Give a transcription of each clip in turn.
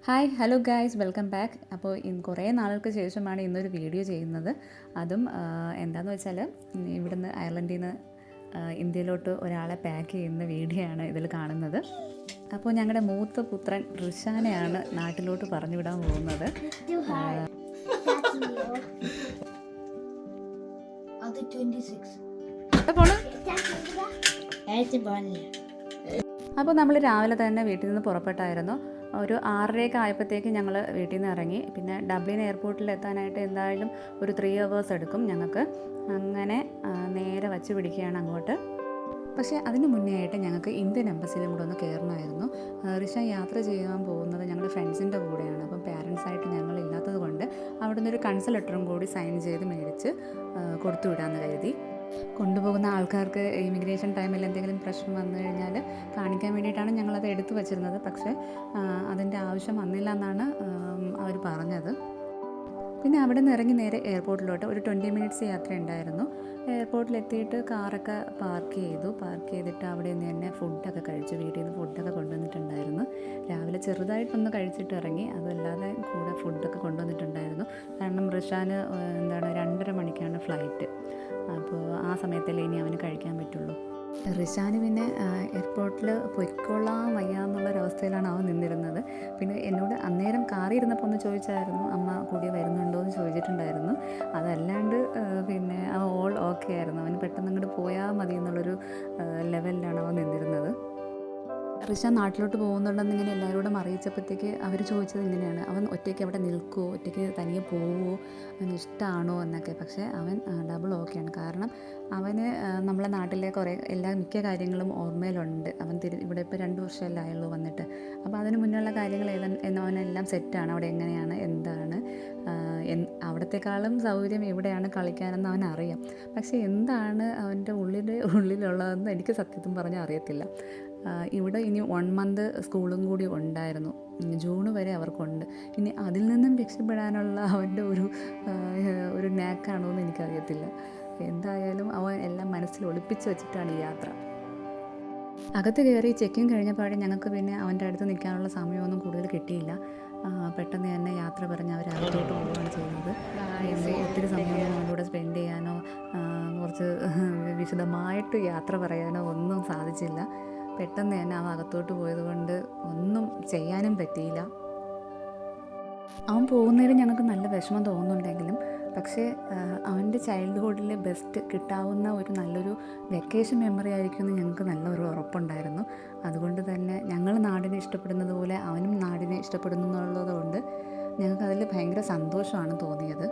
Hi hello guys, welcome back. അപ്പോൾ കുറേ നാളുകൾക്ക് ശേഷമാണ് ഇന്നൊരു വീഡിയോ ചെയ്യുന്നത്. അതും എന്താണെന്ന് വെച്ചാൽ ഇവിടുന്ന് അയർലൻഡിൽ നിന്ന് ഇന്ത്യയിലോട്ട് ഒരാളെ പാക്ക് ചെയ്യുന്ന വീഡിയോ ആണ് ഇതിൽ കാണുന്നത്. അപ്പോൾ ഞങ്ങളുടെ മൂത്ത പുത്രൻ റിഷാനെയാണ് നാട്ടിലോട്ട് പറഞ്ഞു വിടാൻ പോകുന്നത്. അപ്പോൾ നമ്മൾ രാവിലെ തന്നെ വീട്ടിൽ നിന്ന് പുറപ്പെട്ടായിരുന്നു. ഒരു 6:30 ആയപ്പോഴത്തേക്ക് ഞങ്ങൾ വീട്ടിൽ നിന്ന് ഇറങ്ങി. പിന്നെ ഡബ്ലിൻ എയർപോർട്ടിൽ എത്താനായിട്ട് എന്തായാലും ഒരു 3 hours എടുക്കും ഞങ്ങൾക്ക്. അങ്ങനെ നേരെ വച്ച് പിടിക്കുകയാണ് അങ്ങോട്ട്. പക്ഷേ അതിന് മുന്നേ ആയിട്ട് ഞങ്ങൾക്ക് ഇന്ത്യൻ എംബസിയിലും കൂടെ ഒന്ന് കയറണമായിരുന്നു. റിഷാൻ യാത്ര ചെയ്യാൻ പോകുന്നത് ഞങ്ങളുടെ ഫ്രണ്ട്സിൻ്റെ കൂടെയാണ്. അപ്പം പാരൻസായിട്ട് ഞങ്ങളില്ലാത്തത് കൊണ്ട് അവിടെ നിന്നൊരു കൺസൽ ലെറ്ററും കൂടി സൈൻ ചെയ്ത് മേടിച്ച് കൊടുത്തു വിടാമെന്ന് കരുതി. കൊണ്ടുപോകുന്ന ആൾക്കാർക്ക് ഇമിഗ്രേഷൻ ടൈമിൽ എന്തെങ്കിലും പ്രശ്നം വന്നു കഴിഞ്ഞാൽ കാണിക്കാൻ വേണ്ടിയിട്ടാണ് ഞങ്ങളത് എടുത്തു വച്ചിരുന്നത്. പക്ഷേ അതിൻ്റെ ആവശ്യം വന്നില്ല എന്നാണ് അവർ പറഞ്ഞത്. പിന്നെ അവിടെ നിന്ന് ഇറങ്ങി നേരെ എയർപോർട്ടിലോട്ട് ഒരു 20 minutes യാത്ര ഉണ്ടായിരുന്നു. എയർപോർട്ടിലെത്തിയിട്ട് കാറൊക്കെ പാർക്ക് ചെയ്തിട്ട് അവിടെ നിന്ന് തന്നെ ഫുഡൊക്കെ കഴിച്ചു. വീട്ടിൽ നിന്ന് ഫുഡൊക്കെ കൊണ്ടുവന്നിട്ടുണ്ടായിരുന്നു. രാവിലെ ചെറുതായിട്ടൊന്ന് കഴിച്ചിട്ട് ഇറങ്ങി. അതല്ലാതെ കൂടെ ഫുഡൊക്കെ കൊണ്ടുവന്നിട്ടുണ്ടായിരുന്നു. കാരണം റിഷാന് 2:30 മണിക്കാണ് ഫ്ലൈറ്റ്. അപ്പോൾ ആ സമയത്തല്ലേ ഇനി അവന് കഴിക്കാൻ പറ്റുള്ളൂ. റിഷാന് പിന്നെ എയർപോർട്ടിൽ പൊയ്ക്കൊള്ളാൻ വയ്യാന്നുള്ളൊരവസ്ഥയിലാണ് അവൻ നിന്നിരുന്നത്. പിന്നെ എന്നോട് അന്നേരം കാറിൽ ഇരുന്നപ്പോൾ ഒന്ന് ചോദിച്ചായിരുന്നു, അമ്മ കൂടി വരുന്നുണ്ടോ എന്ന് ചോദിച്ചിട്ടുണ്ടായിരുന്നു. അതല്ലാണ്ട് പിന്നെ അവൻ ഓൾ ഓക്കെ ആയിരുന്നു. അവന് പെട്ടെന്ന് അങ്ങോട്ട് പോയാൽ മതി എന്നുള്ളൊരു ലെവലിലാണ് അവൻ നിന്നിരുന്നത്. റിഷാൻ നാട്ടിലോട്ട് പോകുന്നുണ്ടെന്ന് ഇങ്ങനെ എല്ലാവരോടും അറിയിച്ചപ്പോഴത്തേക്ക് അവർ ചോദിച്ചത് ഇങ്ങനെയാണ്, അവൻ ഒറ്റയ്ക്ക് അവിടെ നിൽക്കുമോ, ഒറ്റയ്ക്ക് തനിയെ പോവുമോ, അവന് ഇഷ്ടമാണോ എന്നൊക്കെ. പക്ഷേ അവൻ ഡബിൾ ഓക്കെയാണ്. കാരണം അവന് നമ്മളെ നാട്ടിലെ മിക്ക കാര്യങ്ങളും ഓർമ്മയിലുണ്ട്. അവൻ ഇവിടെ ഇപ്പോൾ 2 വർഷമല്ലേ ആയുള്ളൂ വന്നിട്ട്. അപ്പോൾ അതിന് മുന്നുള്ള കാര്യങ്ങൾ അവനെല്ലാം സെറ്റാണ്. അവിടെ എങ്ങനെയാണ്, എന്താണ്, അവിടത്തെക്കാളും സൗകര്യം എവിടെയാണ് കളിക്കാനെന്ന് അവനറിയാം. പക്ഷേ എന്താണ് അവൻ്റെ ഉള്ളിലുള്ളതെന്ന് എനിക്ക് സത്യത്തിൽ പറഞ്ഞാൽ അറിയത്തില്ല. ഇവിടെ ഇനി 1 month സ്കൂളും കൂടി ഉണ്ടായിരുന്നു. ജൂൺ വരെ അവർക്കുണ്ട്. ഇനി അതിൽ നിന്നും രക്ഷപ്പെടാനുള്ള അവൻ്റെ ഒരു നാക്കാണോ എന്ന് എനിക്കറിയത്തില്ല. എന്തായാലും അവൻ എല്ലാം മനസ്സിൽ ഒളിപ്പിച്ച് വെച്ചിട്ടാണ് ഈ യാത്ര. അകത്ത് കയറി ചെക്കിങ് കഴിഞ്ഞപ്പോഴേ ഞങ്ങൾക്ക് പിന്നെ അവൻ്റെ അടുത്ത് നിൽക്കാനുള്ള സമയമൊന്നും കൂടുതൽ കിട്ടിയില്ല. പെട്ടെന്ന് തന്നെ യാത്ര പറഞ്ഞ് അവർ അകത്തോട്ട് പോവുകയാണ് ചെയ്യുന്നത്. ഒത്തിരി സമയമൊന്നും അവൻ്റെ കൂടെ സ്പെൻഡ് ചെയ്യാനോ കുറച്ച് വിശദമായിട്ട് യാത്ര പറയാനോ ഒന്നും സാധിച്ചില്ല. പെട്ടെന്ന് തന്നെ അവൻ അകത്തോട്ട് പോയതുകൊണ്ട് ഒന്നും ചെയ്യാനും പറ്റിയില്ല. അവൻ പോകുന്നതിൽ ഞങ്ങൾക്ക് നല്ല വിഷമം തോന്നുന്നുണ്ടെങ്കിലും പക്ഷേ അവൻ്റെ ചൈൽഡ്ഹുഡിൽ ബെസ്റ്റ് കിട്ടാവുന്ന നല്ലൊരു വെക്കേഷൻ മെമ്മറി ആയിരിക്കുമെന്ന് ഞങ്ങൾക്ക് നല്ലൊരു ഉറപ്പുണ്ടായിരുന്നു. അതുകൊണ്ട് തന്നെ ഞങ്ങൾ നാടിനെ ഇഷ്ടപ്പെടുന്നത് പോലെ അവനും നാടിനെ ഇഷ്ടപ്പെടുന്നു എന്നുള്ളതുകൊണ്ട് ഞങ്ങൾക്കതിൽ ഭയങ്കര സന്തോഷമാണ് തോന്നിയത്.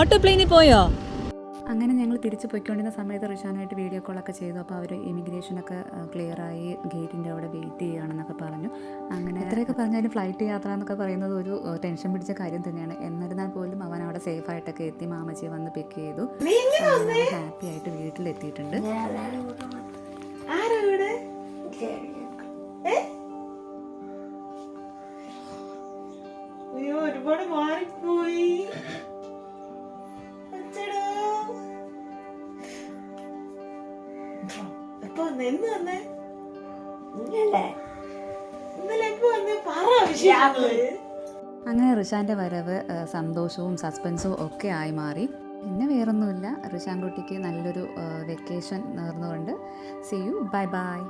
ഓട്ടോ പ്ലെയിനിൽ പോയോ? അങ്ങനെ ഞങ്ങൾ തിരിച്ച് പോയിക്കൊണ്ടിരുന്ന സമയത്ത് റിഷാനായിട്ട് വീഡിയോ കോളൊക്കെ ചെയ്തു. അപ്പോൾ അവർ ഇമിഗ്രേഷനൊക്കെ ക്ലിയറായി ഗേറ്റിൻ്റെ അവിടെ വെയിറ്റ് ചെയ്യുകയാണെന്നൊക്കെ പറഞ്ഞു. അങ്ങനെ എത്രയൊക്കെ പറഞ്ഞാലും ഫ്ലൈറ്റ് യാത്ര എന്നൊക്കെ പറയുന്നത് ഒരു ടെൻഷൻ പിടിച്ച കാര്യം തന്നെയാണ്. എന്നിരുന്നാൽ പോലും അവൻ അവിടെ സേഫായിട്ടൊക്കെ എത്തി. മാമച്ചിയെ വന്ന് പിക്ക് ചെയ്തു. ഹാപ്പി ആയിട്ട് വീട്ടിലെത്തിയിട്ടുണ്ട്. ഒരുപാട് മാറിപ്പോയി. അങ്ങനെ റിഷാൻ്റെ വരവ് സന്തോഷവും സസ്പെൻസും ഒക്കെ ആയി മാറി. പിന്നെ വേറൊന്നുമില്ല, റിഷാൻ കുട്ടിക്ക് നല്ലൊരു വെക്കേഷൻ നേർന്നുകൊണ്ട് സീ യു, ബൈ ബൈ.